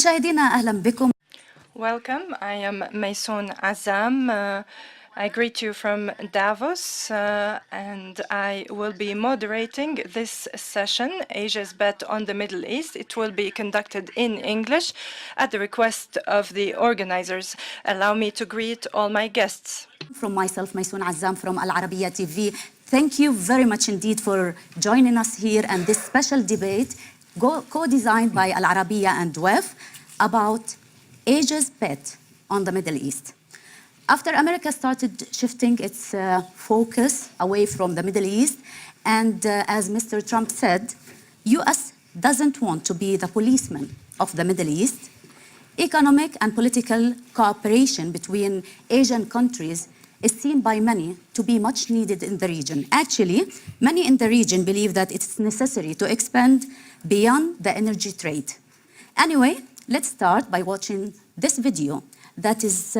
مشاهدينا أهلا بكم. Welcome. I am Maysoon Azam. I greet you from Davos, and I will be moderating this session, Asia's Bet on the Middle East. It will be conducted in English at the request of the organizers. Allow me to greet all my guests. From myself, Maysoon Azam from Al Arabiya TV. Thank you very much indeed for joining us here and this special debate co-designed by Al Arabiya and d.فوئاد about Asia's bet on the Middle East. After America started shifting its focus away from the Middle East, and as Mr. Trump said, US doesn't want to be the policeman of the Middle East. Economic and political cooperation between Asian countries is seen by many to be much needed in the region. Actually, many in the region believe that it's necessary to expand beyond the energy trade. Anyway, let's start by watching this video that is,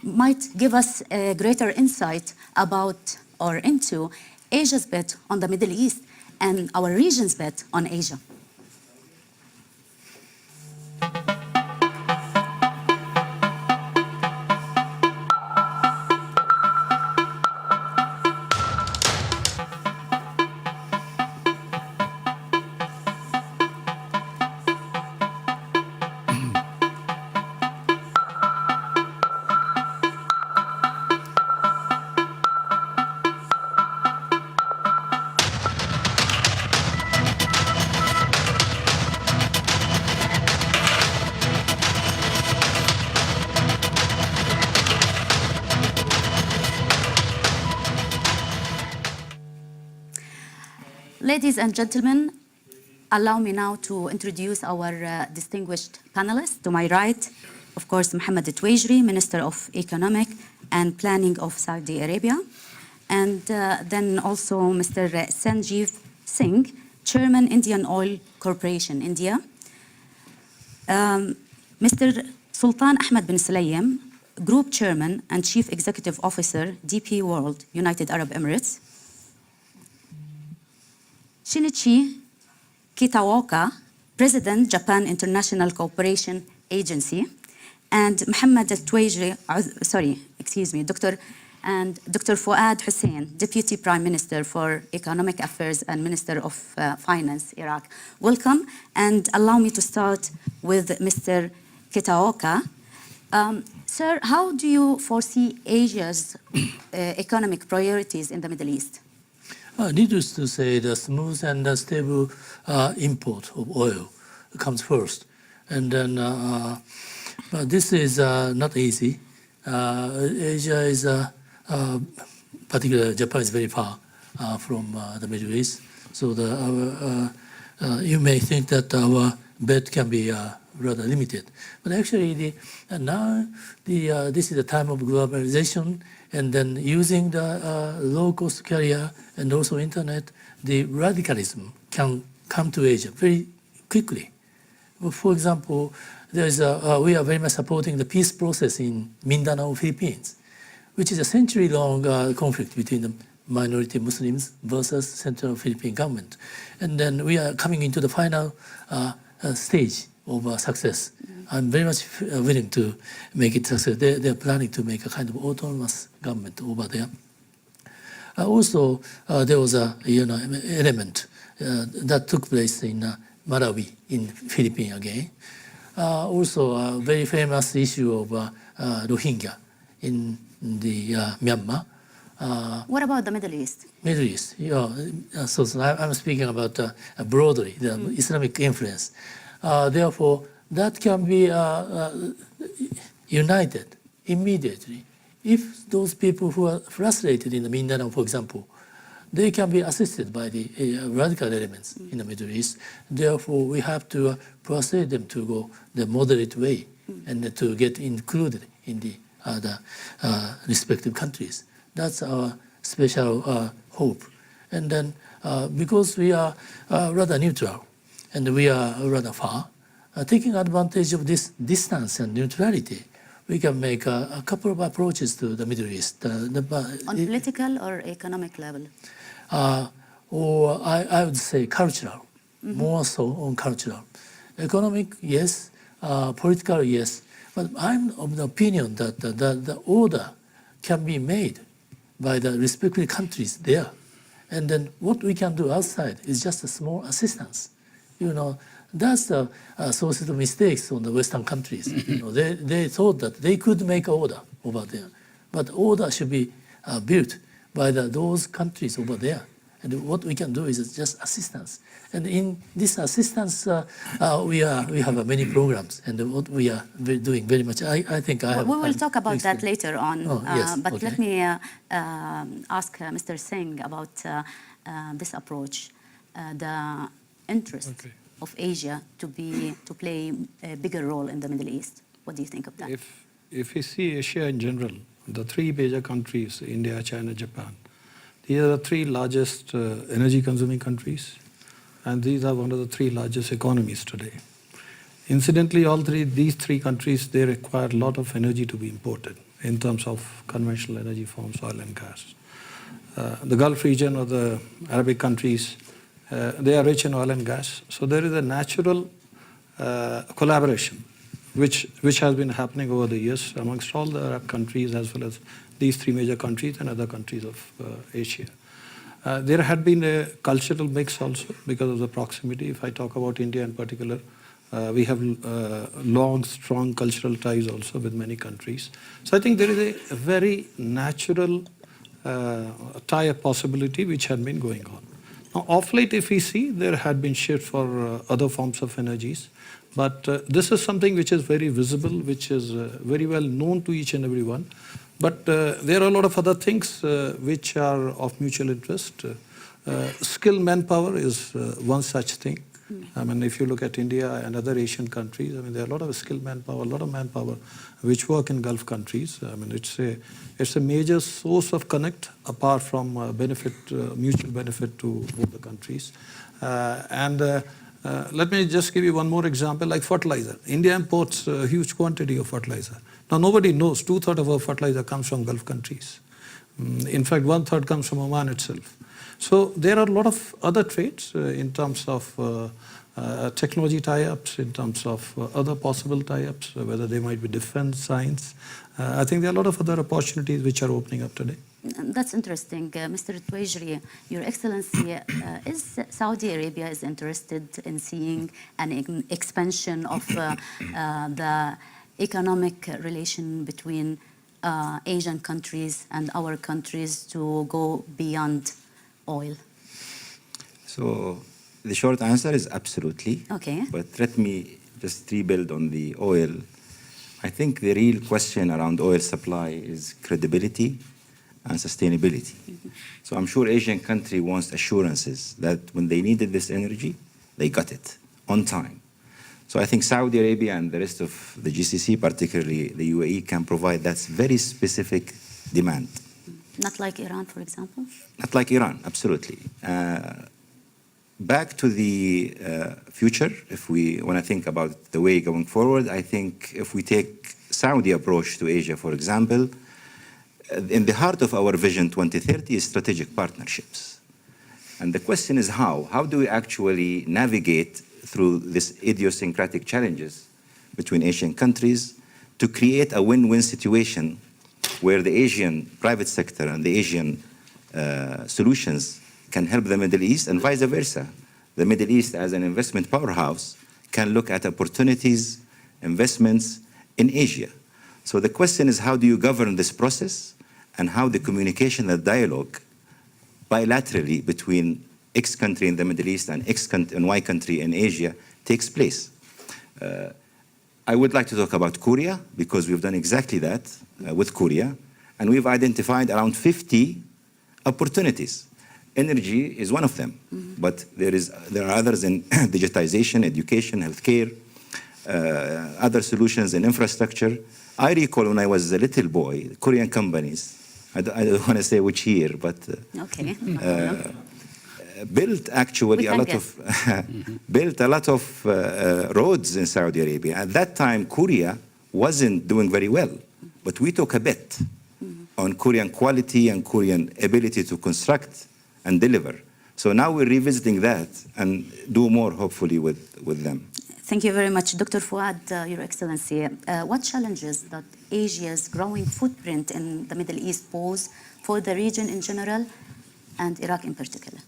might give us a greater insight about or into Asia's bet on the Middle East and our region's bet on Asia. Ladies and gentlemen, allow me now to introduce our distinguished panelists. To my right, of course, Mohammed d.فوئاد, Minister of Economic and Planning of Saudi Arabia. And then also Mr. Sanjeev Singh, Chairman, Indian Oil Corporation, India. Mr. Sultan Ahmed bin Sulayem, Group Chairman and Chief Executive Officer, DP World, United Arab Emirates. Shinichi Kitaoka, President, Japan International Cooperation Agency, and Mohammed d.فوئاد, Dr. Fuad Hussein, Deputy Prime Minister for Economic Affairs and Minister of Finance, Iraq. Welcome, and allow me to start with Mr. Kitaoka. Sir, how do you foresee Asia's economic priorities in the Middle East? Needless to say, the smooth and stable import of oil comes first. And then this is not easy. Asia is, particularly Japan is very far from the Middle East. So you may think that our bet can be rather limited. But actually, now this is the time of globalization, and then using the low-cost carrier and also internet, the radicalism can come to Asia very quickly. For example, we are very much supporting the peace process in Mindanao, Philippines, which is a century-long conflict between the minority Muslims versus central Philippine government. And then we are coming into the final stage of success. I'm very much willing to make it success. They're planning to make a kind of autonomous government over there. Also, there was a element that took place in Malawi, in Philippines again. Also, a very famous issue of Rohingya in the Myanmar. What about the Middle East? Middle East, so I'm speaking about broadly the Islamic influence. Therefore, that can be united immediately. If those people who are frustrated in the Mindanao, for example, they can be assisted by the radical elements in the Middle East. Therefore, we have to persuade them to go the moderate way and to get included in the other respective countries. That's our special hope. And then because we are rather neutral and we are rather far, taking advantage of this distance and neutrality, we can make a couple of approaches to the Middle East. On political or economic level? Or I would say cultural, more so on cultural. Economic, yes, political, yes, but I'm of the opinion that the order can be made by the respective countries there. And then what we can do outside is just a small assistance. That's the source of mistakes on the Western countries. They thought that they could make order over there, but order should be built by those countries over there. And what we can do is just assistance. And in this assistance, we have many programs, and what we are doing very much. I think I have. We will talk about that later on. Oh, yes. But Okay. let me ask Mr. Singh about this approach, the interest of Asia to play a bigger role in the Middle East. What do you think of that? If we see Asia in general, the three major countries, India, China, Japan, these are the three largest energy-consuming countries, and these are one of the three largest economies today. Incidentally, these three countries, they require a lot of energy to be imported in terms of conventional energy forms, oil and gas. The Gulf region or the Arabic countries, they are rich in oil and gas. So there is a natural collaboration which has been happening over the years amongst all the Arab countries as well as these three major countries and other countries of Asia. There had been a cultural mix also because of the proximity. If I talk about India in particular, we have long, strong cultural ties also with many countries. So I think there is a very natural tie-up possibility which had been going on. Now, of late, if we see, there had been shift for other forms of energies. But this is something which is very visible, which is very well known to each and every one. But there are a lot of other things which are of mutual interest. Skilled manpower is one such thing. I mean, if you look at India and other Asian countries, I mean, there are a lot of skilled manpower, a lot of manpower which work in Gulf countries. I mean, it's a major source of connect apart from mutual benefit to both the countries. Let me just give you one more example, like fertilizer. India imports a huge quantity of fertilizer. Now, nobody knows 2/3 of our fertilizer comes from Gulf countries. In fact, 1/3 comes from Oman itself. So there are a lot of other trades in terms of technology tie-ups, in terms of other possible tie-ups, whether they might be defense, science. I think there are a lot of other opportunities which are opening up today. That's interesting. Mr. Tuwaijri, Your Excellency, is Saudi Arabia is interested in seeing an expansion of the economic relation between Asian countries and our countries to go beyond oil? So the short answer is absolutely. Okay. But let me just rebuild on the oil. I think the real question around oil supply is credibility and sustainability. So I'm sure Asian country wants assurances that when they needed this energy, they got it on time. So I think Saudi Arabia and the rest of the GCC, particularly the UAE, can provide that very specific demand. Not like Iran, for example? Not like Iran, absolutely. Back to the future, if we want to think about the way going forward, I think if we take Saudi approach to Asia, for example, in the heart of our Vision 2030 is strategic partnerships. And the question is how? How do we actually navigate through these idiosyncratic challenges between Asian countries to create a win-win situation where the Asian private sector and the Asian solutions can help the Middle East and vice versa. The Middle East as an investment powerhouse can look at opportunities, investments in Asia. So the question is how do you govern this process and how the communication and dialogue bilaterally between X country in the Middle East and Y country in Asia takes place. I would like to talk about Korea because we've done exactly that with Korea, and we've identified around 50 opportunities. Energy is one of them, but there are others in digitization, education, healthcare, other solutions in infrastructure. I recall when I was a little boy, Korean companies, I don't want to say which year, but Okay. built actually a lot of built a lot of roads in Saudi Arabia. At that time, Korea wasn't doing very well, but we took a bet on Korean quality and Korean ability to construct and deliver. So now we're revisiting that and do more, hopefully, with them. Thank you very much, Dr. Fuad, Your Excellency. What challenges does Asia's growing footprint in the Middle East pose for the region in general and Iraq in particular?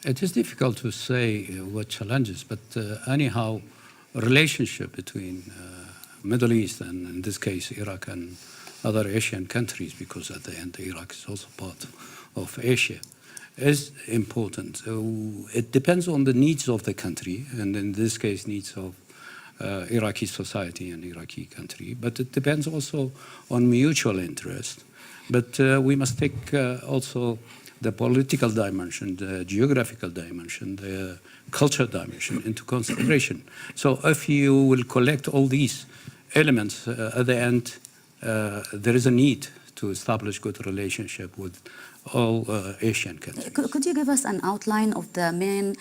It is difficult to say what challenges, but anyhow, relationship between Middle East and, in this case, Iraq and other Asian countries, because at the end, Iraq is also part of Asia, is important. It depends on the needs of the country, and in this case, needs of Iraqi society and Iraqi country. But it depends also on mutual interest. But we must take also the political dimension, the geographical dimension, the cultural dimension into consideration. So if you will collect all these elements, at the end, there is a need to establish good relationship with all Asian countries. Could you give us an outline of the main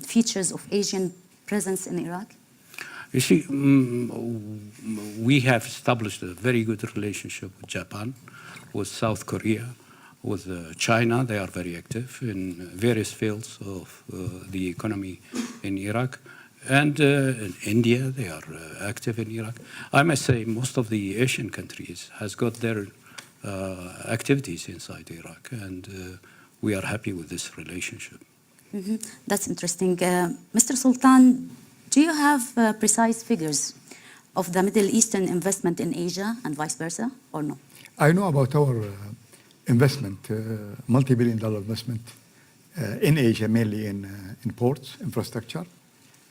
features of Asian presence in Iraq? You see, we have established a very good relationship with Japan, with South Korea, with China. They are very active in various fields of the economy in Iraq. And in India, they are active in Iraq. I must say most of the Asian countries has got their activities inside Iraq, and we are happy with this relationship. Mm-hmm. That's interesting. Mr. Sultan, do you have precise figures of the Middle Eastern investment in Asia and vice versa, or no? I know about our investment, multi-billion-dollar investment in Asia, mainly in ports, infrastructure.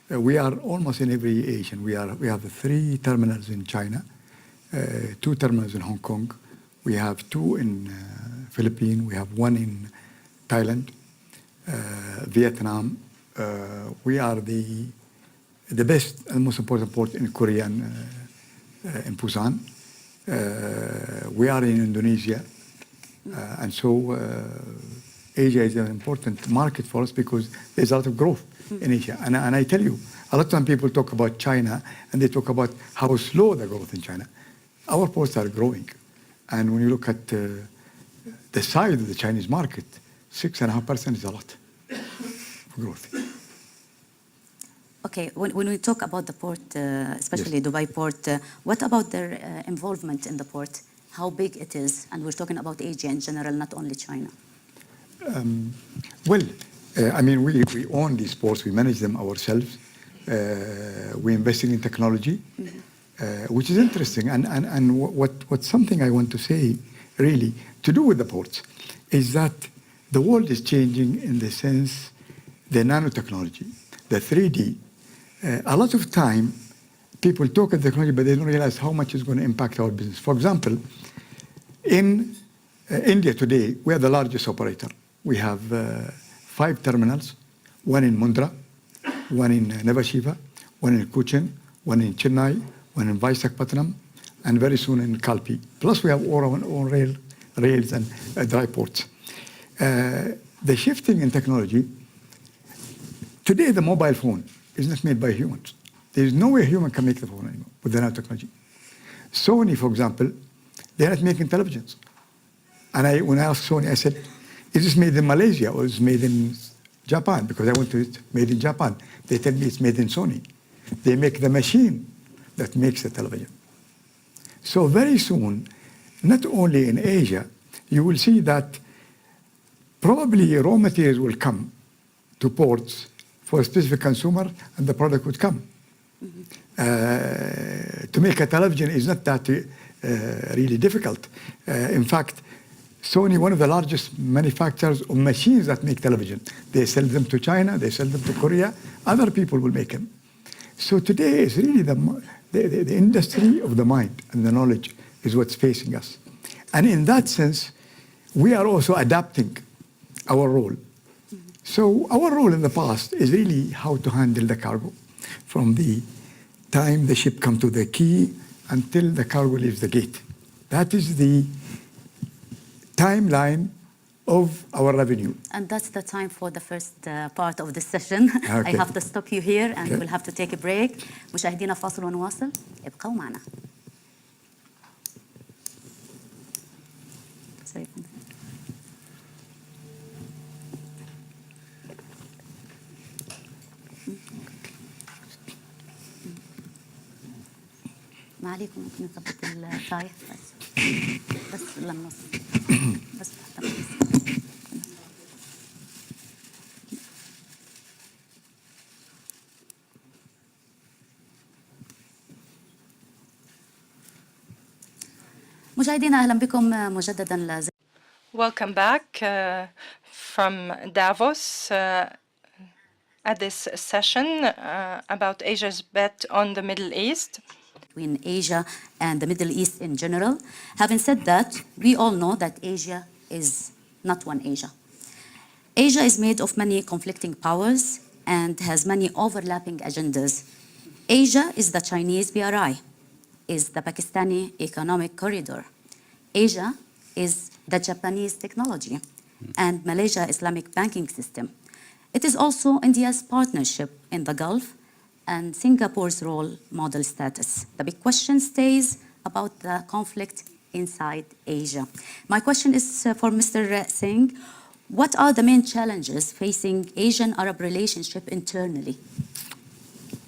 We are almost in every Asian. We have 3 terminals in China, 2 terminals in Hong Kong. We have 2 in Philippines. We have 1 in Thailand, Vietnam. We are the best and most important port in Korea, in Busan. We are in Indonesia. And so Asia is an important market for us because there's a lot of growth in Asia. And I tell you, a lot of time people talk about China and they talk about how slow the growth in China. Our ports are growing. And when you look at the size of the Chinese market, 6.5% is a lot of growth. Okay, when we talk about the port, especially Yes. Dubai port, what about their involvement in the port? How big it is? And we're talking about Asia in general, not only China. Well, I mean, we own these ports, we manage them ourselves. We're investing in technology, which is interesting. And what's something I want to say, really, to do with the ports, is that the world is changing in the sense, the nanotechnology, the 3D. A lot of time, people talk of technology, but they don't realize how much it's going to impact our business. For example, in India today, we are the largest operator. We have 5 terminals, 1 in Mundra, 1 in Nevashiva, 1 in Cochin, 1 in Chennai, 1 in Visakhapatnam, and very soon in Kalpi. Plus we have our own rails and dry ports. The shifting in technology, today the mobile phone is not made by humans. There is no way a human can make the phone anymore with the nanotechnology. Sony, for example, they're not making televisions. And when I asked Sony, I said, is this made in Malaysia or is it made in Japan? Because I went to it, made in Japan. They tell me it's made in Sony. They make the machine that makes the television. So very soon, not only in Asia, you will see that probably raw materials will come to ports for a specific consumer and the product would come. To make a television is not that really difficult. In fact, Sony, one of the largest manufacturers of machines that make television. They sell them to China, they sell them to Korea, other people will make them. So today is really the industry of the mind and the knowledge is what's facing us. And in that sense, we are also adapting our role. So our role in the past is really how to handle the cargo from the time the ship comes to the quay until the cargo leaves the gate. That is the timeline of our revenue. And that's the time for the first part of this session. Okay. I have to stop you here and Okay. we'll have to take a break. مشاهدينا فاصل ونواصل. ابقوا معنا. ما عليكم ممكن نثبت الطايح بس للنص بس تحت النص. مشاهدينا أهلا بكم مجددا Welcome back from Davos at this session about Asia's bet on the Middle East. between Asia and the Middle East in general. Having said that, we all know that Asia is not one Asia. Asia is made of many conflicting powers and has many overlapping agendas. Asia is the Chinese BRI, is the Pakistani economic corridor. Asia is the Japanese technology and Malaysia Islamic banking system. It is also India's partnership in the Gulf and Singapore's role model status. The big question stays about the conflict inside Asia. My question is for Mr. Singh. What are the main challenges facing Asian-Arab relationship internally,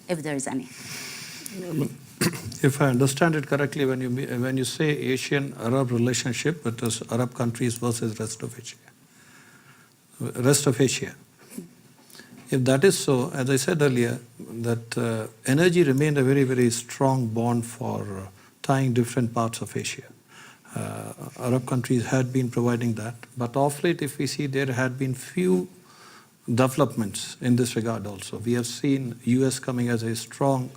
if there is any? If I understand it correctly, when you say Asian-Arab relationship, it is Arab countries versus rest of Asia. Rest of Asia. If that is so, as I said earlier, that energy remained a very, very strong bond for tying different parts of Asia. Arab countries had been providing that, but of late, if we see, there had been few developments in this regard also. We have seen US coming as a strong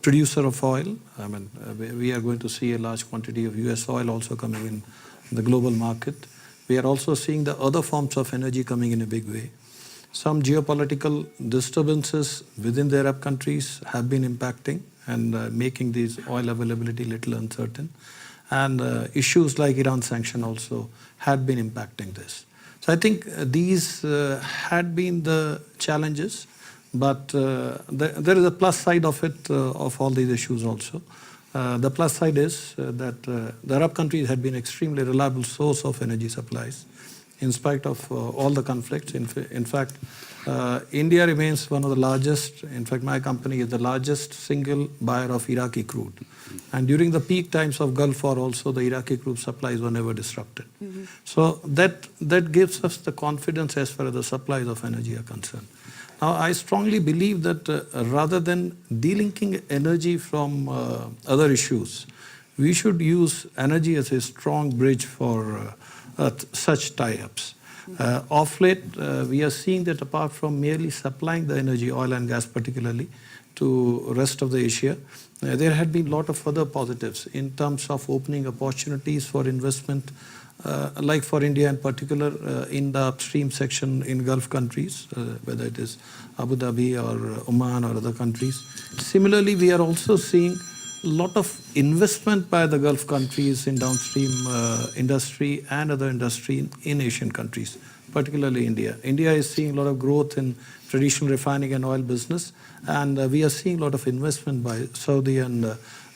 producer of oil. I mean, we are going to see a large quantity of US oil also coming in the global market. We are also seeing the other forms of energy coming in a big way. Some geopolitical disturbances within the Arab countries have been impacting and making these oil availability little uncertain. And issues like Iran sanction also had been impacting this. So I think these had been the challenges, but there is a plus side of it, of all these issues also. The plus side is that the Arab countries had been extremely reliable source of energy supplies in spite of all the conflicts. In fact, India remains one of the largest, in fact my company is the largest single buyer of Iraqi crude. And during the peak times of Gulf War also, the Iraqi crude supplies were never disrupted. So that gives us the confidence as far as the supplies of energy are concerned. Now, I strongly believe that rather than delinking energy from other issues, we should use energy as a strong bridge for such tie-ups. Of late, we are seeing that apart from merely supplying the energy, oil and gas particularly, to rest of the Asia, there had been a lot of other positives in terms of opening opportunities for investment, like for India in particular, in the upstream section in Gulf countries, whether it is Abu Dhabi or Oman or other countries. Similarly, we are also seeing a lot of investment by the Gulf countries in downstream industry and other industry in Asian countries, particularly India. India is seeing a lot of growth in traditional refining and oil business, and we are seeing a lot of investment by Saudi and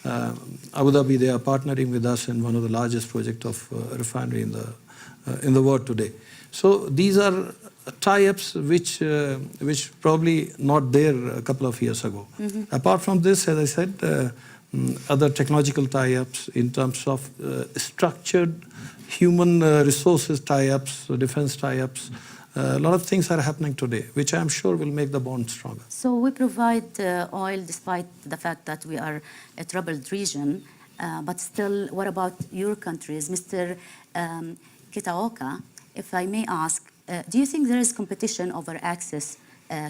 Abu Dhabi. They are partnering with us in one of the largest projects of refinery in the world today. So these are tie-ups which probably not there a couple of years ago. Apart from this, as I said, other technological tie-ups in terms of structured human resources tie-ups, defense tie-ups. A lot of things are happening today, which I'm sure will make the bond stronger. So we provide oil despite the fact that we are a troubled region, but still, what about your countries? Mr. Kitaoka, if I may ask, do you think there is competition over access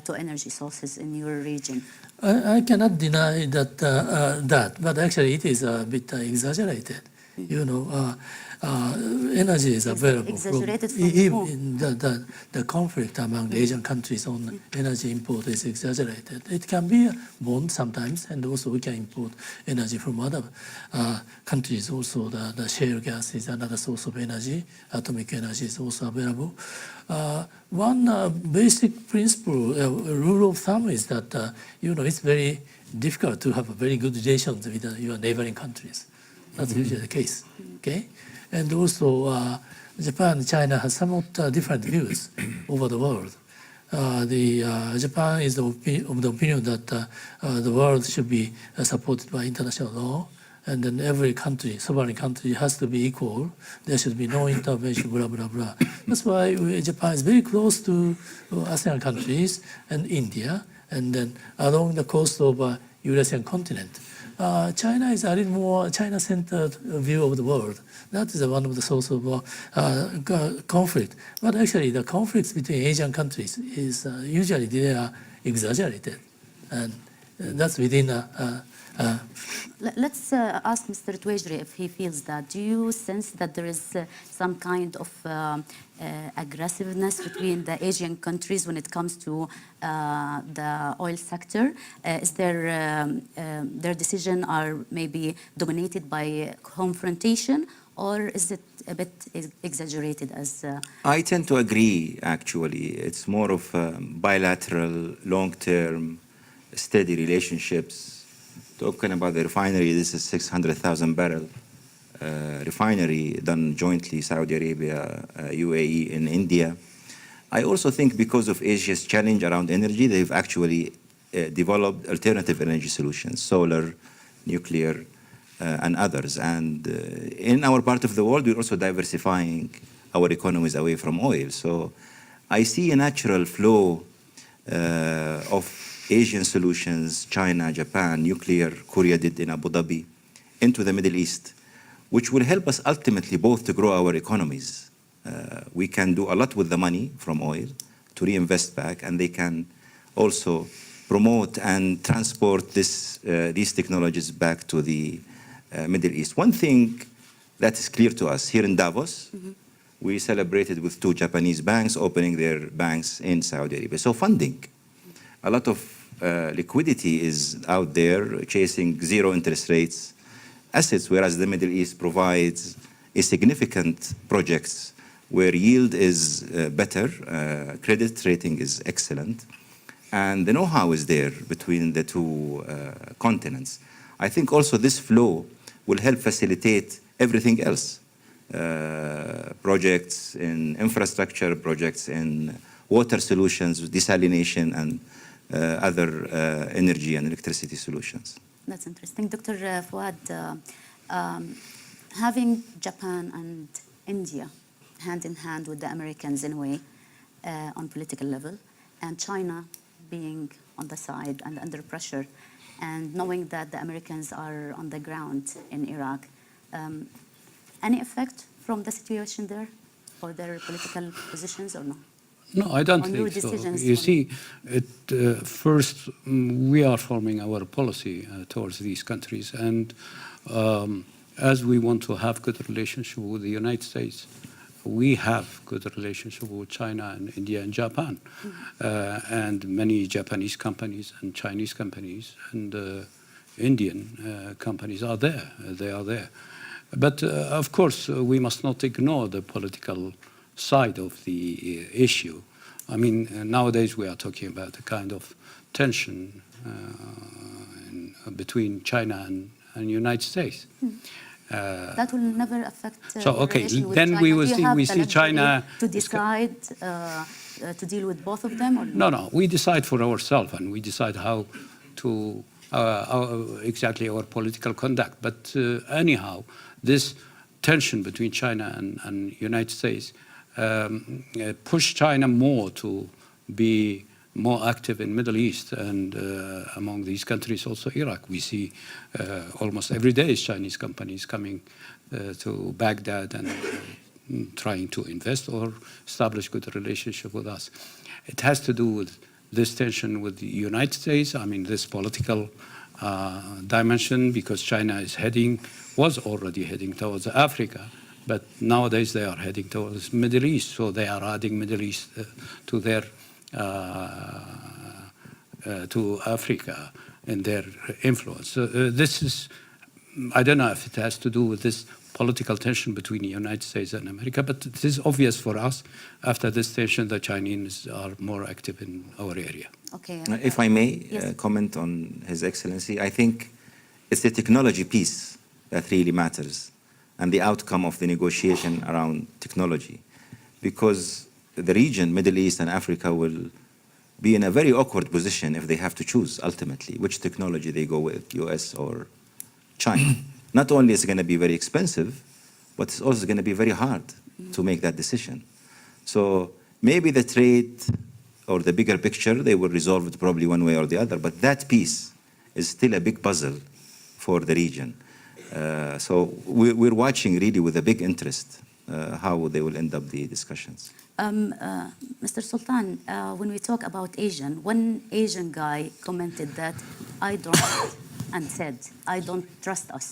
to energy sources in your region? I cannot deny that, but actually it is a bit exaggerated. You know, energy is available. Exaggerated from even the conflict among the Asian countries on energy import is exaggerated. It can be a bond sometimes, and also we can import energy from other countries. Also, the shale gas is another source of energy. Atomic energy is also available. One basic principle, rule of thumb is that you know, it's very difficult to have a very good relations with your neighboring countries. That's usually the case. Okay, and also Japan and China have somewhat different views over the world. Japan is of the opinion that the world should be supported by international law, and then every country, sovereign country, has to be equal. There should be no intervention, blah, blah, blah. That's why Japan is very close to ASEAN countries and India, and then along the coast of Eurasian continent. China is a little more China-centered view of the world. That is one of the source of conflict. But actually, the conflicts between Asian countries is usually they are exaggerated, and that's within Let's ask Mr. Tuwajri if he feels that. Do you sense that there is some kind of aggressiveness between the Asian countries when it comes to the oil sector? Is their decision are maybe dominated by confrontation, or is it a bit exaggerated as... I tend to agree, actually. It's more of bilateral, long-term, steady relationships. Talking about the refinery, this is 600,000 barrel refinery done jointly, Saudi Arabia, UAE, in India. I also think because of Asia's challenge around energy, they've actually developed alternative energy solutions, solar, nuclear, and others. And in our part of the world, we're also diversifying our economies away from oil. So I see a natural flow of Asian solutions, China, Japan, nuclear, Korea did in Abu Dhabi, into the Middle East, which will help us ultimately both to grow our economies. We can do a lot with the money from oil to reinvest back, and they can also promote and transport these technologies back to the Middle East. One thing that is clear to us here in Davos, we celebrated with 2 Japanese banks opening their banks in Saudi Arabia. So funding. A lot of liquidity is out there chasing zero interest rates assets, whereas the Middle East provides a significant projects where yield is better, credit rating is excellent, and the know-how is there between the 2 continents. I think also this flow will help facilitate everything else. Projects in infrastructure, projects in water solutions, desalination, and other energy and electricity solutions. That's interesting. Dr. Fuad, having Japan and India hand in hand with the Americans in a way on political level, and China being on the side and under pressure, and knowing that the Americans are on the ground in Iraq, any effect from the situation there or their political positions or no? No, I don't think so. You see, first, we are forming our policy towards these countries. And as we want to have good relationship with the United States, we have good relationship with China and India and Japan. And many Japanese companies and Chinese companies and Indian companies are there. They are there. But of course, we must not ignore the political side of the issue. I mean, nowadays we are talking about a kind of tension between China and United States. That will never affect so okay, then China. we see China to decide to deal with both of them, or no, we decide for ourselves, and we decide how to exactly our political conduct. But anyhow, this tension between China and United States push China more to be more active in Middle East, and among these countries also Iraq. We see almost every day Chinese companies coming to Baghdad and trying to invest or establish good relationship with us. It has to do with this tension with the United States, I mean this political dimension, because China was already heading towards Africa, but nowadays they are heading towards Middle East, so they are adding Middle East to their to Africa in their influence. So, this is, I don't know if it has to do with this political tension between the United States and America, but it is obvious for us after this tension the Chinese are more active in our area. Okay. If I may yes. comment on His Excellency, I think it's the technology piece that really matters and the outcome of the negotiation around technology, because the region, Middle East and Africa, will be in a very awkward position if they have to choose ultimately which technology they go with, US or China. Not only is it going to be very expensive, but it's also going to be very hard to make that decision. So maybe the trade or the bigger picture, they will resolve it probably one way or the other, but that piece is still a big puzzle for the region. So we're watching really with a big interest how they will end up the discussions. Mr. Sultan, when we talk about Asian, one Asian guy commented that I don't and said, I don't trust us.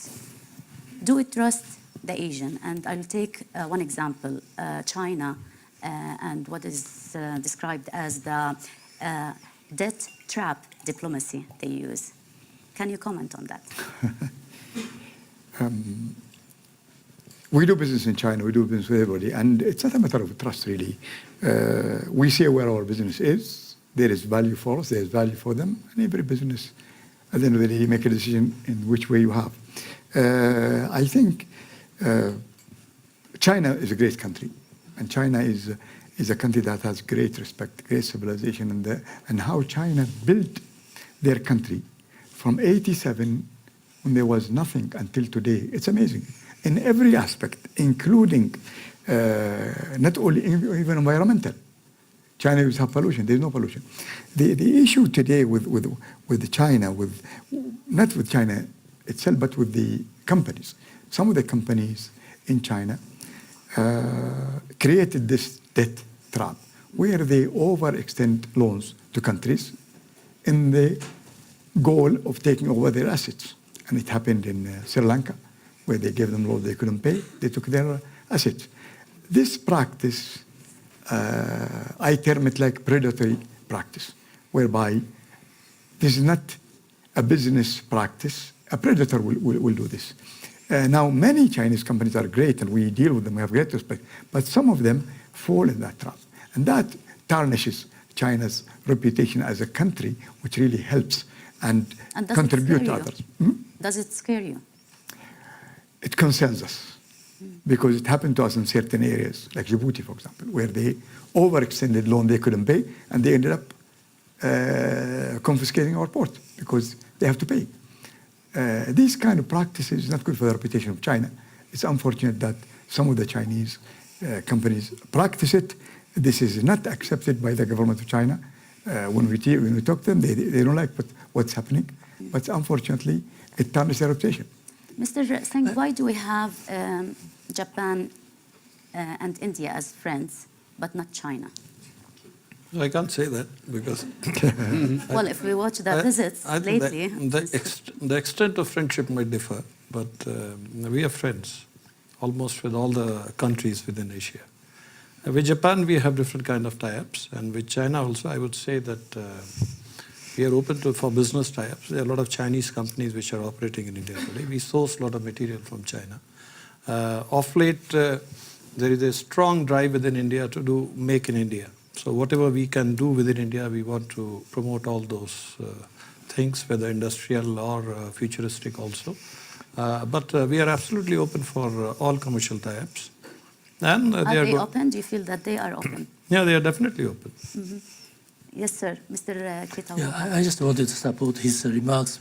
Do we trust the Asian? And I'll take one example, China, and what is described as the debt trap diplomacy they use. Can you comment on that? We do business in China, we do business with everybody, and it's not a matter of trust, really. We see where our business is. There is value for us, there is value for them, and every business, at the end of the day, you make a decision in which way you have. I think China is a great country, and China is a country that has great respect, great civilization, and how China built their country from 87, when there was nothing, until today. It's amazing in every aspect, including not only even environmental. China used to have pollution. There's no pollution. The issue today with China, not with China itself, but with the companies. Some of the companies in China created this debt trap where they overextend loans to countries in the goal of taking over their assets. And it happened in Sri Lanka, where they gave them loans they couldn't pay. They took their assets. This practice, I term it like predatory practice, whereby this is not a business practice. A predator will do this. Now, many Chinese companies are great, and we deal with them. We have great respect. But some of them fall in that trap. And that tarnishes China's reputation as a country, which really helps and contribute to others. Does it scare you? It concerns us because it happened to us in certain areas, like Djibouti, for example, where they overextended loan they couldn't pay, and they ended up confiscating our port because they have to pay. These kind of practices is not good for the reputation of China. It's unfortunate that some of the Chinese companies practice it. This is not accepted by the government of China. When we talk to them, they don't like what's happening. But unfortunately, it tarnishes their reputation. Mr. Singh, why do we have Japan and India as friends, but not China? I can't say that because... Well, if we watch the visits lately... The extent of friendship might differ, but we are friends almost with all the countries within Asia. With Japan, we have different kind of tie-ups, and with China also, I would say that we are open for business tie-ups. There are a lot of Chinese companies which are operating in India today. We source a lot of material from China. Of late, there is a strong drive within India to do Make in India. So whatever we can do within India, we want to promote all those things, whether industrial or futuristic also. But we are absolutely open for all commercial tie-ups. And are they open? Do you feel that they are open? Yeah, they are definitely open. Yes, sir. Mr. Kitawa. Yeah, I just wanted to support his remarks.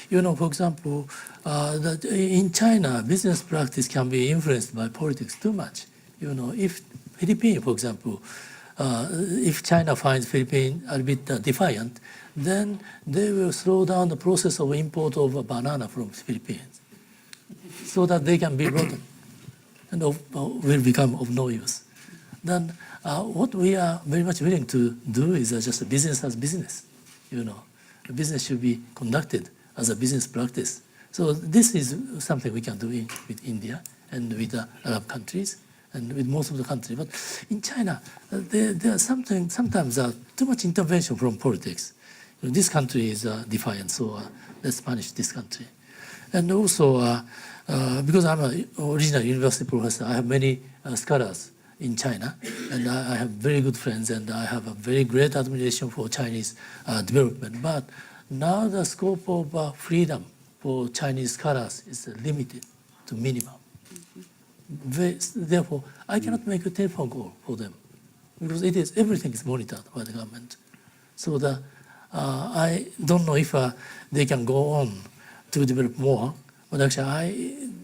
You know, for example, that in China, business practice can be influenced by politics too much. You know, if Philippines, for example, if China finds Philippines a bit defiant, then they will slow down the process of import of a banana from Philippines so that they can be rotten and will become of no use. Then what we are very much willing to do is just business as business. You know, the business should be conducted as a business practice. So this is something we can do with India and with the Arab countries and with most of the countries. But in China, there are sometimes too much intervention from politics. You know, this country is defiant, so let's punish this country. And also, because I'm an original university professor, I have many scholars in China, and I have very good friends, and I have a very great admiration for Chinese development. But now the scope of freedom for Chinese scholars is limited to minimum. Therefore, I cannot make a telephone call for them because everything is monitored by the government. So I don't know if they can go on to develop more, but actually I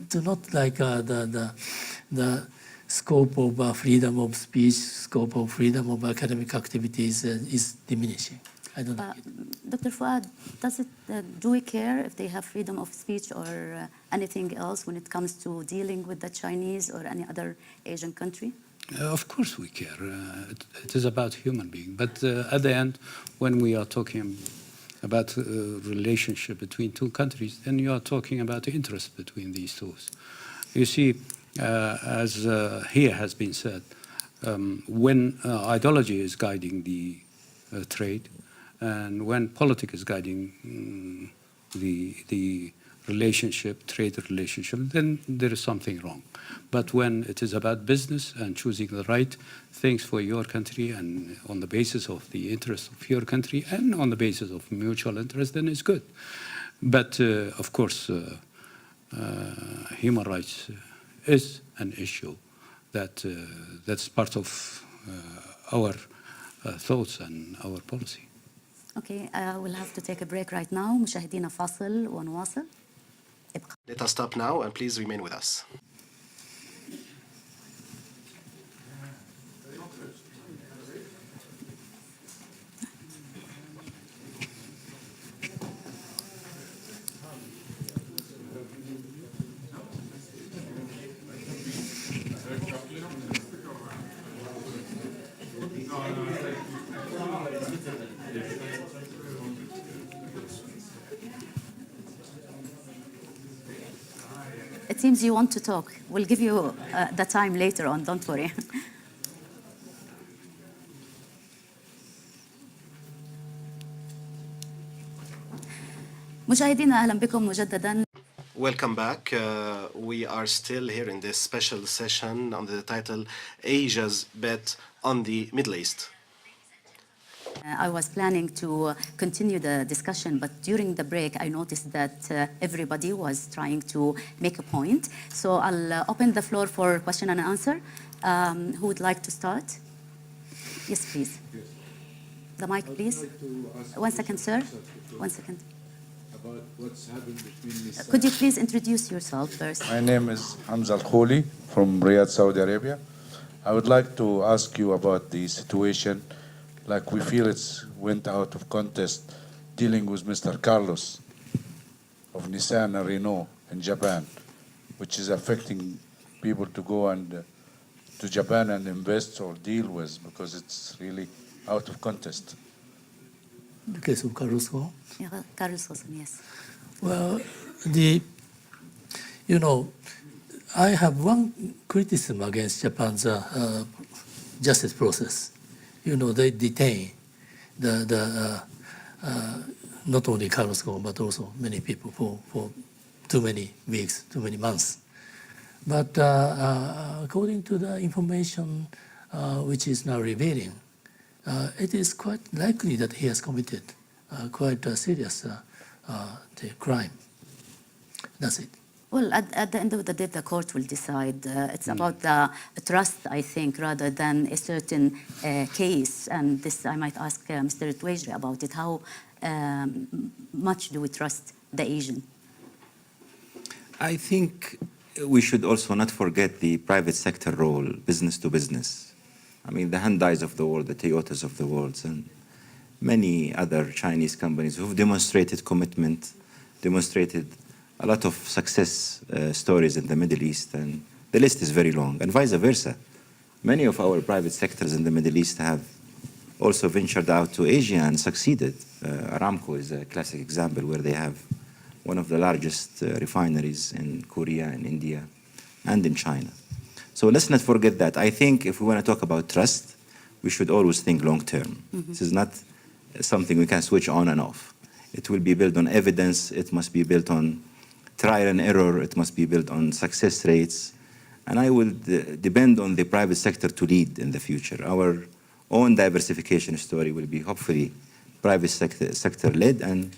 do not like the scope of freedom of speech, scope of freedom of academic activities is diminishing. I don't like it. Dr. Fuad, do we care if they have freedom of speech or anything else when it comes to dealing with the Chinese or any other Asian country? Of course we care. It is about human being. But at the end, when we are talking about relationship between two countries, then you are talking about the interest between these two. You see, as here has been said, when ideology is guiding the trade, and when politics is guiding the relationship, trade relationship, then there is something wrong. But when it is about business and choosing the right things for your country and on the basis of the interest of your country and on the basis of mutual interest, then it's good. But of course, human rights is an issue that's part of our thoughts and our policy. Okay, we'll have to take a break right now. مشاهدينا فاصل ونواصل. Let us stop now and please remain with us. It seems you want to talk. We'll give you the time later on, don't worry. مشاهدينا أهلا بكم مجددا. Welcome back. We are still here in this special session under the title Asia's Bet on the Middle East. I was planning to continue the discussion, but during the break, I noticed that everybody was trying to make a point. So I'll open the floor for question and answer. Who would like to start? Yes, please. The mic, please. 1 second, sir. 1 second. About what's happened between Nisa. Could you please introduce yourself first? My name is Hamza Al-Khouli from Riyadh, Saudi Arabia. I would like to ask you about the situation. Like we feel it's went out of context dealing with Mr. Carlos of Nissan and Renault in Japan, which is affecting people to go and to Japan and invest or deal with because it's really out of context. The case of Carlos Ghosn? Yeah, Carlos Ghosn, yes. Well, I have one criticism against Japan's justice process. They detain not only Carlos Ghosn, but also many people for too many weeks, too many months. But according to the information which is now revealing, it is quite likely that he has committed quite a serious crime. That's it. Well, at the end of the day, the court will decide. It's about the trust, I think, rather than a certain case. And this, I might ask Mr. Tuwaijri about it. How much do we trust the Asian? I think we should also not forget the private sector role, business to business. I mean, the Hyundais of the world, the Toyotas of the world, and many other Chinese companies who've demonstrated commitment, demonstrated a lot of success stories in the Middle East, and the list is very long, and vice versa. Many of our private sectors in the Middle East have also ventured out to Asia and succeeded. Aramco is a classic example where they have one of the largest refineries in Korea and India and in China. So let's not forget that. I think if we want to talk about trust, we should always think long term. This is not something we can switch on and off. It will be built on evidence. It must be built on trial and error. It must be built on success rates. And I will depend on the private sector to lead in the future. Our own diversification story will be hopefully private sector led, and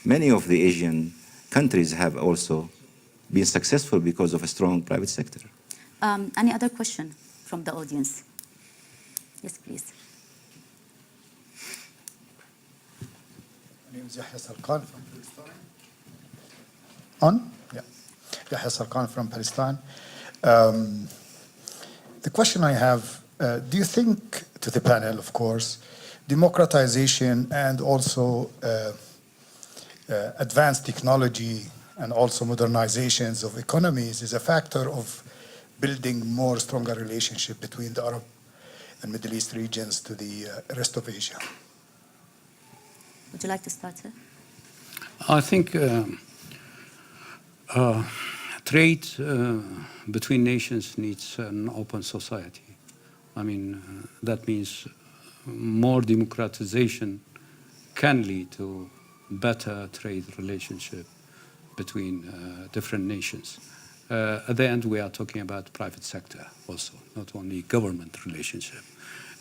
many of the Asian countries have also been successful because of a strong private sector. Any other question from the audience? Yes, please. name is Yahya Sarkhan from Palestine. On? Yeah. Yahya Sarkhan from Palestine. The question I have, do you think, to the panel, of course, democratization and also advanced technology and also modernizations of economies is a factor of building more stronger relationship between the Arab and Middle East regions to the rest of Asia? Would you like to start, sir? I think trade between nations needs an open society. I mean, that means more democratization can lead to better trade relationship between different nations. At the end, we are talking about private sector also, not only government relationship.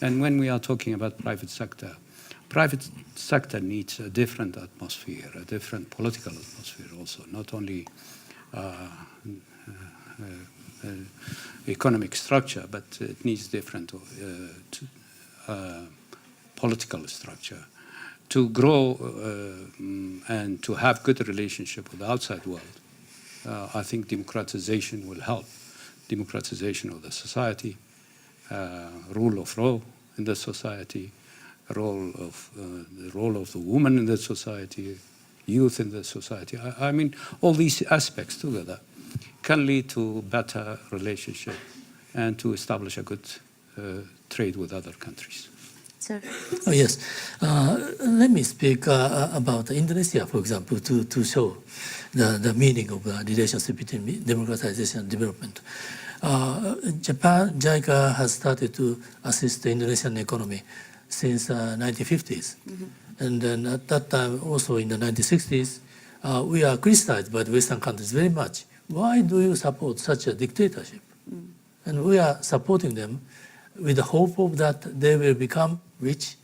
And when we are talking about private sector needs a different atmosphere, a different political atmosphere also, not only economic structure, but it needs different political structure. To grow and to have good relationship with the outside world, I think democratization will help. Democratization of the society, rule of law in the society, the role of the woman in the society, youth in the society. I mean, all these aspects together can lead to better relationship and to establish a good trade with other countries. Sir? Oh, yes. Let me speak about Indonesia, for example, to show the meaning of the relationship between democratization and development. Japan, JICA, has started to assist the Indonesian economy since 1950s. And then at that time, also in the 1960s, we are criticized by the Western countries very much. Why do you support such a dictatorship? And we are supporting them with the hope of that they will become rich,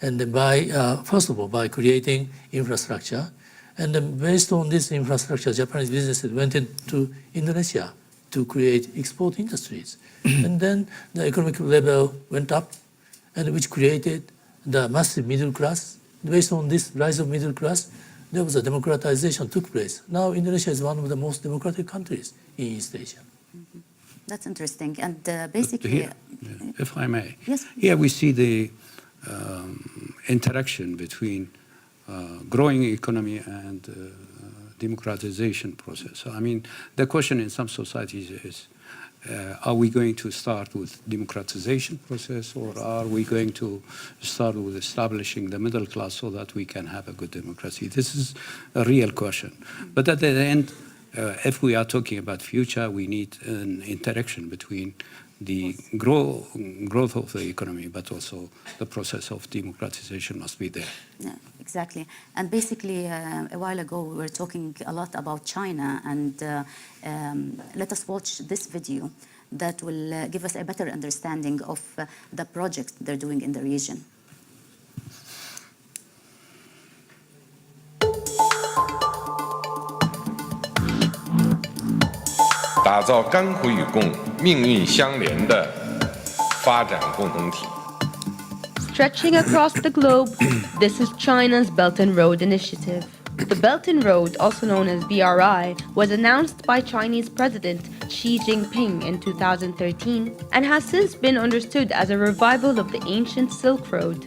and then by, first of all, by creating infrastructure. And then based on this infrastructure, Japanese businesses went into Indonesia to create export industries. And then the economic level went up, and which created the massive middle class. Based on this rise of middle class, there was a democratization took place. Now Indonesia is one of the most democratic countries in East Asia. That's interesting. And basically... If I may. Yes. Here we see the interaction between growing economy and democratization process. I mean, the question in some societies is, are we going to start with democratization process, or are we going to start with establishing the middle class so that we can have a good democracy? This is a real question. But at the end, if we are talking about future, we need an interaction between the growth of the economy, but also the process of democratization must be there. Yeah, exactly. And basically, a while ago, we were talking a lot about China, and let us watch this video that will give us a better understanding of the projects they're doing in the region. 打造甘苦与共、命运相连的发展共同体。 Stretching across the globe, this is China's Belt and Road Initiative. The Belt and Road, also known as BRI, was announced by Chinese President Xi Jinping in 2013 and has since been understood as a revival of the ancient Silk Road.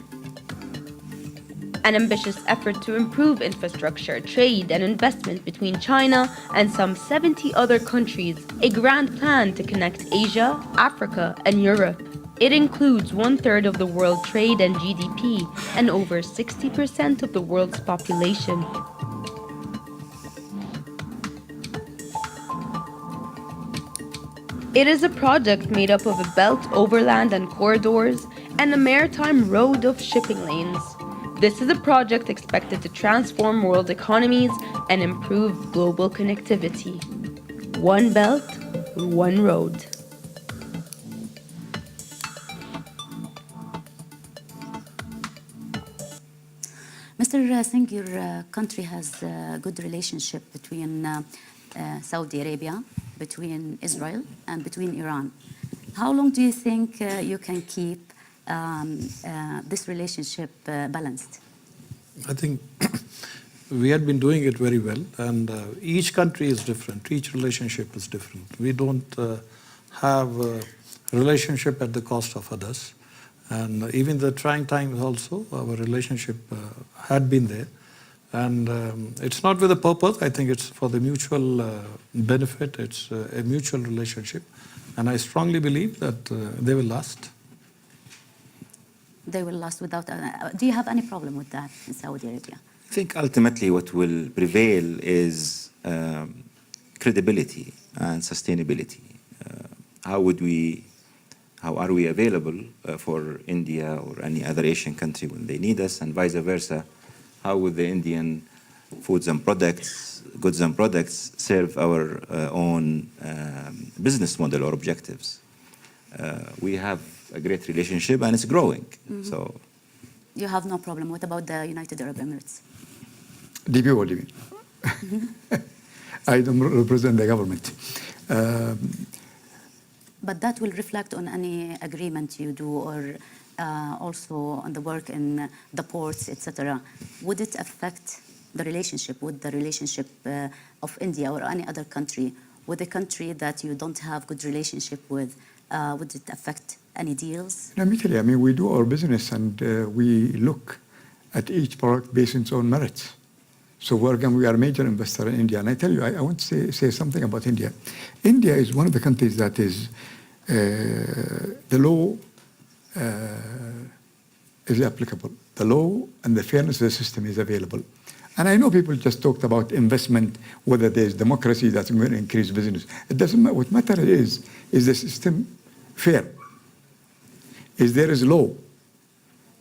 An ambitious effort to improve infrastructure, trade, and investment between China and some 70 other countries, a grand plan to connect Asia, Africa, and Europe. It includes 1/3 of the world trade and GDP and over 60% of the world's population. It is a project made up of a belt, overland, and corridors, and a maritime road of shipping lanes. This is a project expected to transform world economies and improve global connectivity. One belt, one road. Mr. Singh, your country has a good relationship between Saudi Arabia, between Israel, and between Iran. How long do you think you can keep this relationship balanced? I think we had been doing it very well, and each country is different. Each relationship is different. We don't have a relationship at the cost of others. And even the trying times also, our relationship had been there. And it's not with a purpose. I think it's for the mutual benefit. It's a mutual relationship. And I strongly believe that they will last. They will last without... do you have any problem with that in Saudi Arabia? I think ultimately what will prevail is credibility and sustainability. How are we available for India or any other Asian country when they need us, and vice versa? How would the Indian foods and products, goods and products, serve our own business model or objectives? We have a great relationship and it's growing. Mm-hmm. So, you have no problem. What about the United Arab Emirates? DP, what do you mean? I don't represent the government. But that will reflect on any agreement you do, or also on the work in the ports, etc. Would it affect the relationship of India or any other country with a country that you don't have good relationship with? Would it affect any deals? Let me tell you, I mean, we do our business and we look at each product based on its own merits. So we are a major investor in India. And I tell you, I want to say something about India. India is one of the countries that is, the law is applicable. The law and the fairness of the system is available. And I know people just talked about investment, whether there's democracy that's going to increase business. It doesn't matter. What matters is the system fair? Is there law?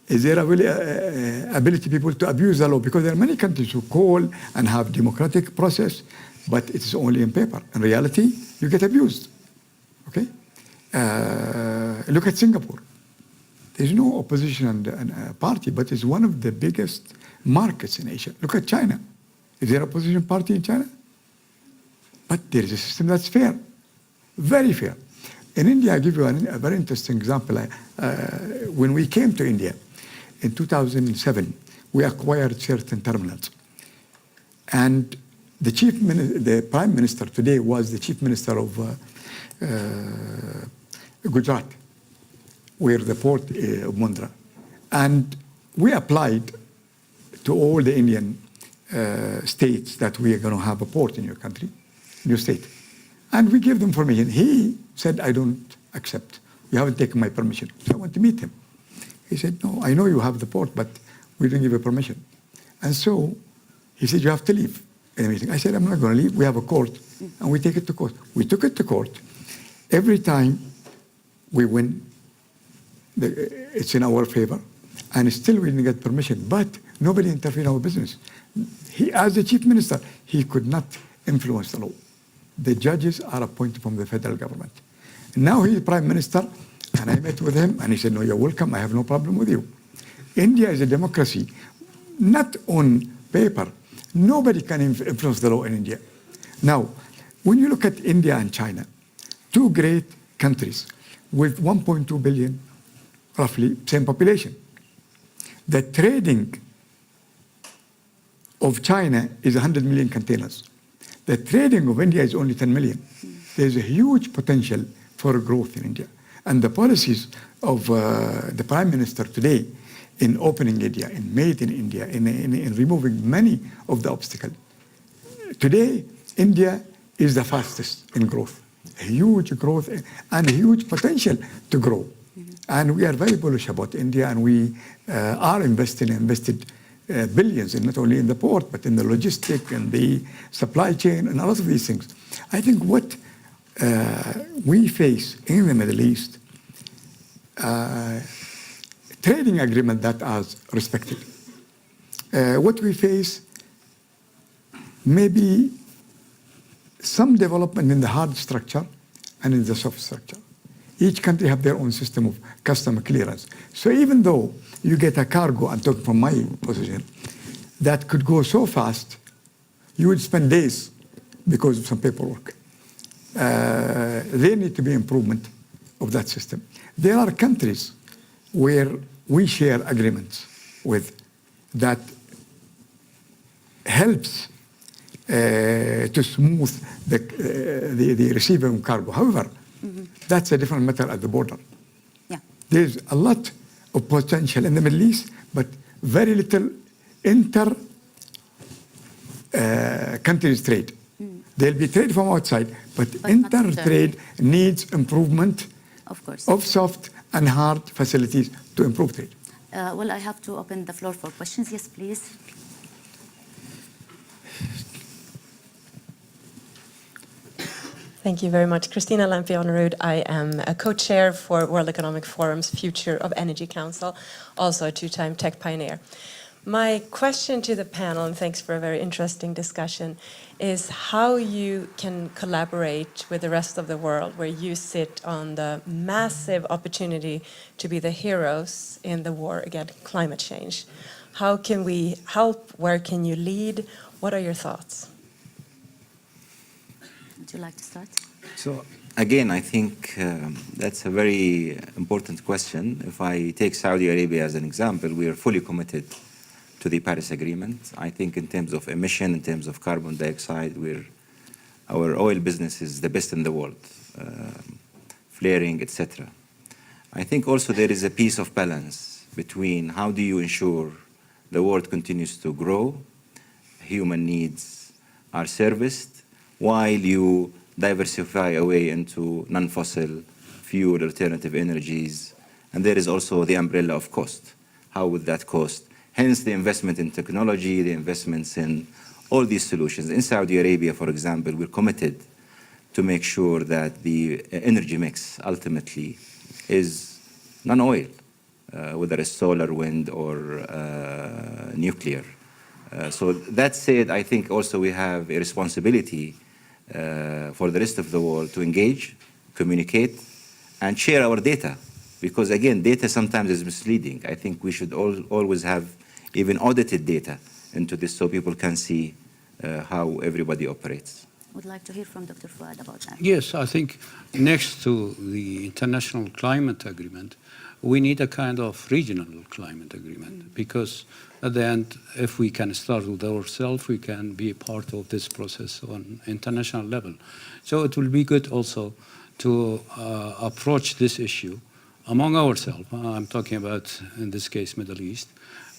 Is there ability people to abuse the law? Because there are many countries who call and have democratic process, but it's only in paper. In reality, you get abused. Okay? Look at Singapore. There's no opposition and party, but it's one of the biggest markets in Asia. Look at China. Is there an opposition party in China? But there is a system that's fair, very fair. In India, I give you a very interesting example. When we came to India in 2007, we acquired certain terminals. And the Prime Minister today was the Chief Minister of Gujarat, where the port of Mundra. And we applied to all the Indian states that we are going to have a port in your country, in your state. And we gave them permission. He said, I don't accept. You haven't taken my permission. So I went to meet him. He said, no, I know you have the port, but we didn't give you permission. And so he said, you have to leave in a meeting. I said, I'm not going to leave. We have a court, and we take it to court. We took it to court. Every time we win, it's in our favor, and still we didn't get permission. But nobody interfered in our business. He, as the chief minister, he could not influence the law. The judges are appointed from the federal government. Now he's prime minister, and I met with him, and he said, no, you're welcome. I have no problem with you. India is a democracy, not on paper. Nobody can influence the law in India. Now, when you look at India and China, two great countries with 1.2 billion, roughly, same population. The trading of China is 100 million containers. The trading of India is only 10 million. There's a huge potential for growth in India. And the policies of the Prime Minister today in opening India, in made in India, in removing many of the obstacles. Today, India is the fastest in growth. A huge growth and a huge potential to grow. And we are very bullish about India, and we are invested billions, in not only in the port, but in the logistic and the supply chain and a lot of these things. I think what we face in the Middle East, trading agreement that are respected. What we face, maybe some development in the hard structure and in the soft structure. Each country have their own system of customer clearance. So even though you get a cargo, I'm talking from my position, that could go so fast, you would spend days because of some paperwork. There need to be improvement of that system. There are countries where we share agreements with that helps to smooth the receiving cargo. However, that's a different matter at the border. Yeah. There's a lot of potential in the Middle East, but very little countries trade. There'll be trade from outside, but inter-trade needs improvement Of course. of soft and hard facilities to improve trade. Well, I have to open the floor for questions. Yes, please. Thank you very much. Christina Lampion-Ruud. I am a co-chair for World Economic Forum's Future of Energy Council, also a two-time tech pioneer. My question to the panel, and thanks for a very interesting discussion, is how you can collaborate with the rest of the world where you sit on the massive opportunity to be the heroes in the war against climate change. How can we help? Where can you lead? What are your thoughts? Would you like to start? So again, I think that's a very important question. If I take Saudi Arabia as an example, we are fully committed to the Paris Agreement. I think in terms of emission, in terms of carbon dioxide, our oil business is the best in the world, flaring, etc. I think also there is a piece of balance between how do you ensure the world continues to grow, human needs are serviced, while you diversify away into non-fossil fuel, alternative energies, and there is also the umbrella of cost. How would that cost? Hence the investment in technology, the investments in all these solutions. In Saudi Arabia, for example, we're committed to make sure that the energy mix ultimately is non-oil, whether it's solar, wind, or nuclear. So that said, I think also we have a responsibility for the rest of the world to engage, communicate, and share our data. Because again, data sometimes is misleading. I think we should always have even audited data into this so people can see how everybody operates. Would like to hear from Dr. Fuad about that. Yes, I think next to the international climate agreement, we need a kind of regional climate agreement because at the end, if we can start with ourselves, we can be a part of this process on international level. So it will be good also to approach this issue among ourselves. I'm talking about, in this case, Middle East,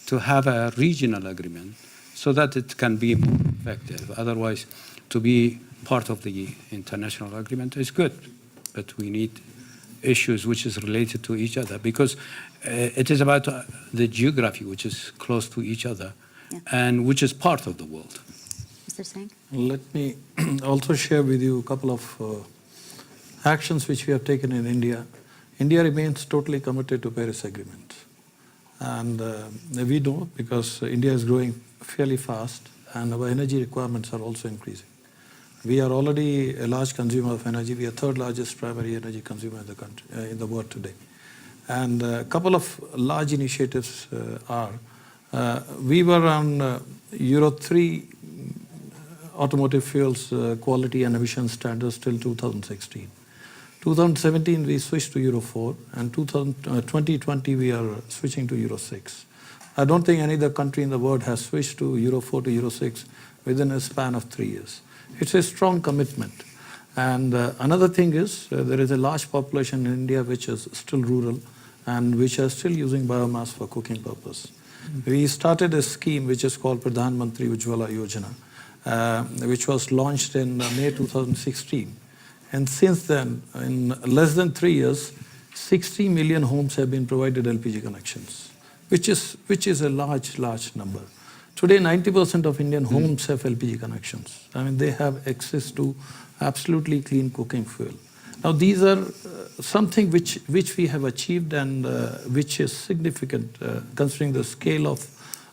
to have a regional agreement so that it can be more effective. Otherwise, to be part of the international agreement is good, but we need issues which is related to each other because it is about the geography which is close to each other and which is part of the world. Mr. Singh? Let me also share with you a couple of actions which we have taken in India. India remains totally committed to Paris Agreement. And we know because India is growing fairly fast and our energy requirements are also increasing. We are already a large consumer of energy. We are third largest primary energy consumer in the country, in the world today. And a couple of large initiatives are, we were on Euro 3 automotive fuels quality and emission standards till 2016. 2017 we switched to Euro 4 and 2020 we are switching to Euro 6. I don't think any other country in the world has switched to Euro 4 to Euro 6 within a span of 3 years. It's a strong commitment. And another thing is there is a large population in India which is still rural and which are still using biomass for cooking purpose. We started a scheme which is called Pradhan Mantri Ujjwala Yojana, which was launched in May 2016. And since then, in less than 3 years, 60 million homes have been provided LPG connections, which is a large number. Today, 90% of Indian homes have LPG connections. I mean, they have access to absolutely clean cooking fuel. Now, these are something which we have achieved and which is significant considering the scale of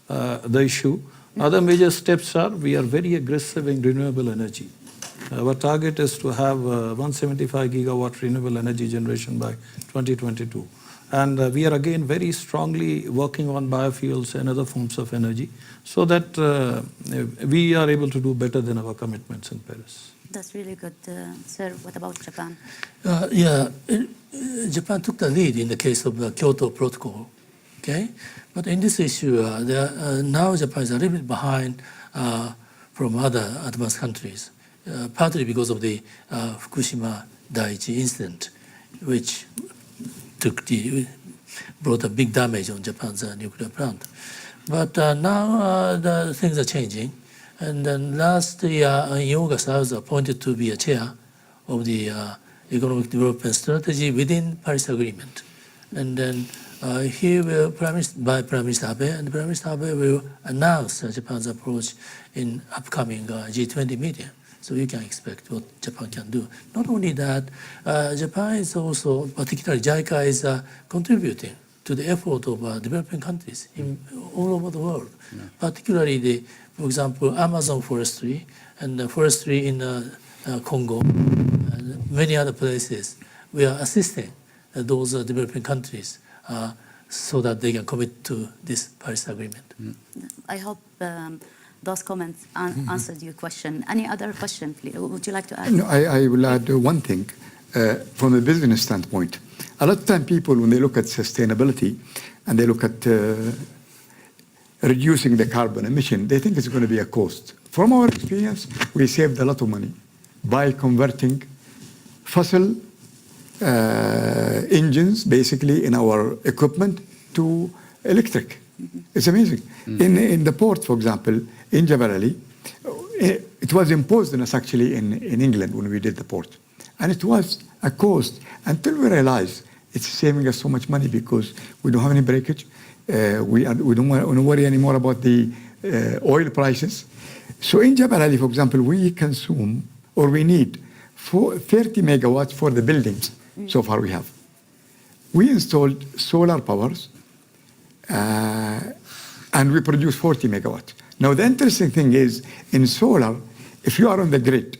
the issue. Other major steps are we are very aggressive in renewable energy. Our target is to have 175 gigawatt renewable energy generation by 2022. And we are again very strongly working on biofuels and other forms of energy so that we are able to do better than our commitments in Paris. That's really good. Sir, what about Japan? Japan took the lead in the case of the Kyoto Protocol. Okay, but in this issue, now Japan is a little bit behind from other advanced countries, partly because of the Fukushima Daiichi incident, which brought a big damage on Japan's nuclear plant. But now the things are changing. And then last year in August, I was appointed to be a chair of the economic development strategy within Paris Agreement. And then he will, Prime Minister Abe, and Prime Minister Abe will announce Japan's approach in upcoming G20 meeting. So you can expect what Japan can do. Not only that, Japan is also, particularly JICA, is contributing to the effort of developing countries all over the world, particularly for example, Amazon forestry and forestry in Congo and many other places. We are assisting those developing countries so that they can commit to this Paris Agreement. I hope those comments answered your question. Any other question, please? Would you like to add? No, I will add one thing. From a business standpoint, a lot of time people, when they look at sustainability and they look at reducing the carbon emission, they think it's going to be a cost. From our experience, we saved a lot of money by converting fossil engines, basically, in our equipment to electric. It's amazing. In the port, for example, in Jebel Ali, it was imposed on us actually in England when we did the port. And it was a cost until we realized it's saving us so much money because we don't have any breakage. We don't want to worry anymore about the oil prices. So in Jebel Ali, for example, we consume, or we need 30 megawatts for the buildings. So far we have. We installed solar powers and we produce 40 megawatts. Now the interesting thing is, in solar, if you are on the grid,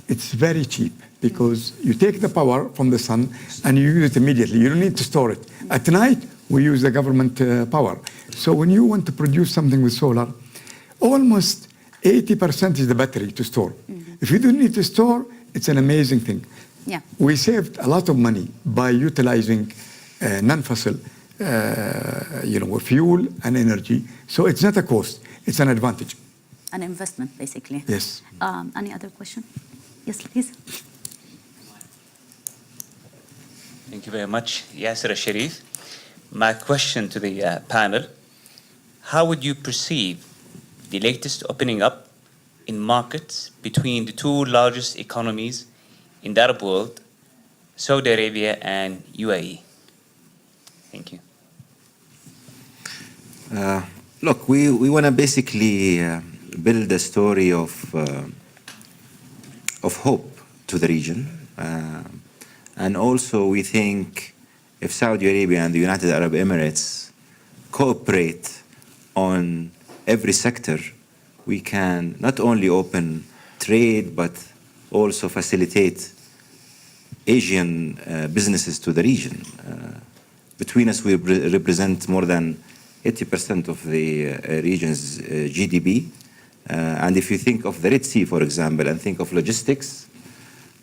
it's very cheap because you take the power from the sun and you use it immediately. You don't need to store it. At night, we use the government power. So when you want to produce something with solar, almost 80% is the battery to store. If you don't need to store, it's an amazing thing. Yeah. We saved a lot of money by utilizing non-fossil fuel and energy. So it's not a cost, it's an advantage. An investment, basically. Yes. Any other question? Yes, please. Thank you very much, Yasser Sharif. My question to the panel, how would you perceive the latest opening up in markets between the two largest economies in the Arab world, Saudi Arabia and UAE? Thank you. Look, we want to basically build a story of hope to the region. And also we think if Saudi Arabia and the United Arab Emirates cooperate on every sector, we can not only open trade, but also facilitate Asian businesses to the region. Between us, we represent more than 80% of the region's GDP. And if you think of the Red Sea, for example, and think of logistics,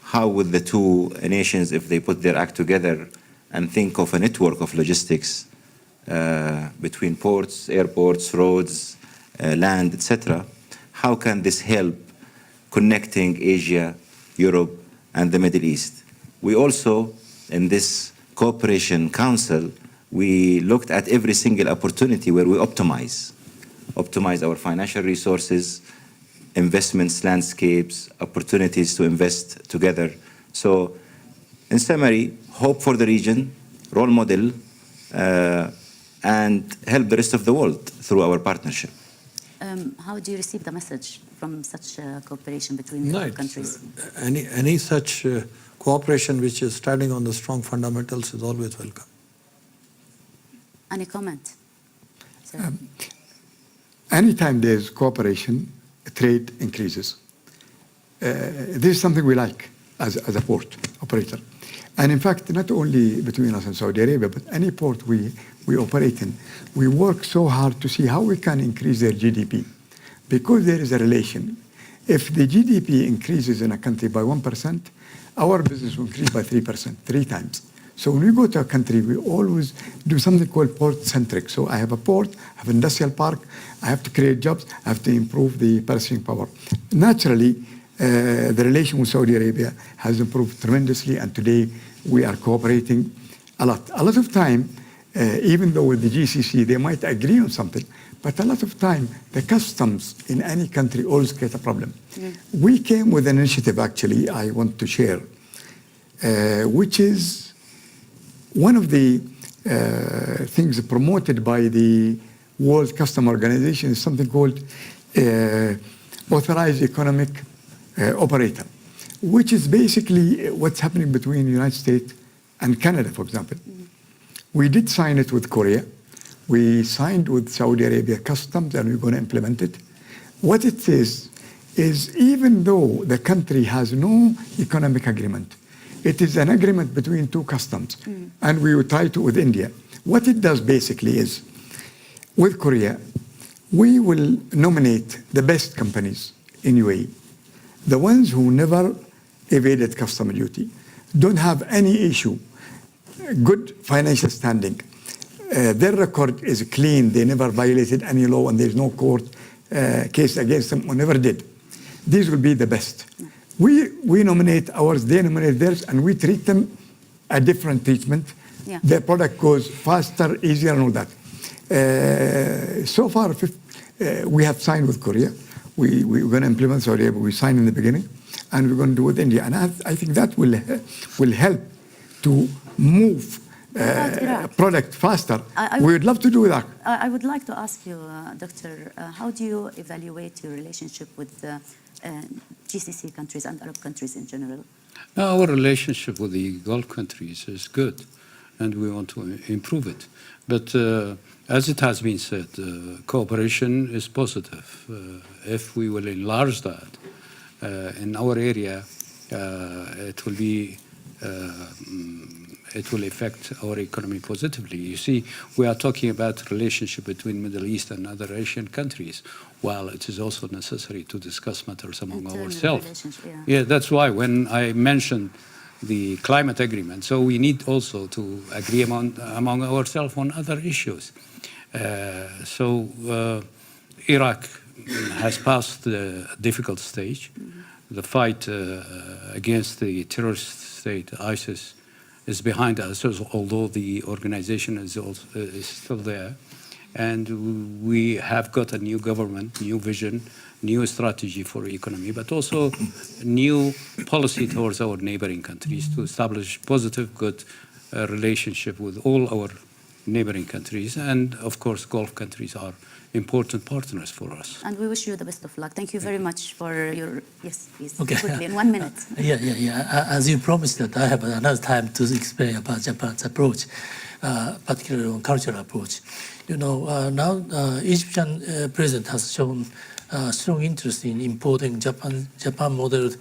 how would the two nations, if they put their act together and think of a network of logistics between ports, airports, roads, land, etc., how can this help connecting Asia, Europe, and the Middle East? We also, in this Cooperation Council, we looked at every single opportunity where we optimize our financial resources, investments, landscapes, opportunities to invest together. So, in summary, hope for the region, role model, and help the rest of the world through our partnership. How do you receive the message from such cooperation between the countries? Any such cooperation which is standing on the strong fundamentals is always welcome. Any comment? Anytime there's cooperation, trade increases. This is something we like as a port operator. And in fact, not only between us and Saudi Arabia, but any port we operate in, we work so hard to see how we can increase their GDP. Because there is a relation. If the GDP increases in a country by 1%, our business will increase by 3%, 3 times. So when we go to a country, we always do something called port-centric. So I have a port, I have an industrial park, I have to create jobs, I have to improve the purchasing power. Naturally, the relation with Saudi Arabia has improved tremendously, and today we are cooperating a lot. A lot of time, even though with the GCC they might agree on something, but a lot of time the customs in any country always create a problem. We came with an initiative, actually, I want to share, which is one of the things promoted by the World Customs Organization, is something called Authorized Economic Operator, which is basically what's happening between the United States and Canada, for example. We did sign it with Korea. We signed with Saudi Arabia Customs, and we're going to implement it. What it is even though the country has no economic agreement, it is an agreement between two customs, and we will tie it with India. What it does basically is, with Korea, we will nominate the best companies in UAE, the ones who never evaded customs duty, don't have any issue, good financial standing, their record is clean, they never violated any law, and there's no court case against them, or never did. These will be the best. We nominate ours, they nominate theirs, and we treat them a different treatment. Yeah. Their product goes faster, easier, and all that. So far, we have signed with Korea. We're going to implement Saudi Arabia. We signed in the beginning, and we're going to do with India. And I think that will help to move product faster. We would love to do that. I would like to ask you, Doctor, how do you evaluate your relationship with GCC countries and Arab countries in general? Our relationship with the Gulf countries is good, and we want to improve it. But as it has been said, cooperation is positive. If we will enlarge that in our area, it will be it will affect our economy positively. You see, we are talking about relationship between Middle East and other Asian countries, while it is also necessary to discuss matters among ourselves. Yeah, that's why when I mentioned the climate agreement, so we need also to agree among ourselves on other issues. Iraq has passed the difficult stage. The fight against the terrorist state, ISIS, is behind us, although the organization is still there. And we have got a new government, new vision, new strategy for economy, but also new policy towards our neighboring countries to establish positive, good relationship with all our neighboring countries. And of course, Gulf countries are important partners for us. And we wish you the best of luck. Thank you very much for your, yes, please, Okay. quickly, in 1 minute. Yeah. As you promised that I have another time to explain about Japan's approach, particularly on cultural approach. You know, now Egyptian president has shown strong interest in importing Japan model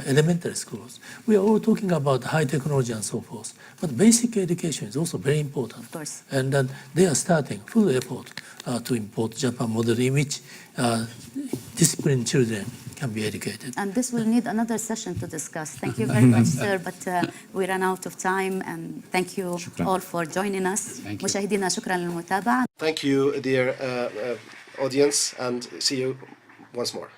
elementary schools. We are all talking about high technology and so forth, but basic education is also very important. Of course. And then they are starting full effort to import Japan model in which disciplined children can be educated. And this will need another session to discuss. Thank you very much, sir, but we ran out of time, and thank you all for joining us. مشاهدينا شكرا للمتابعة. Thank you, dear audience, and see you once more.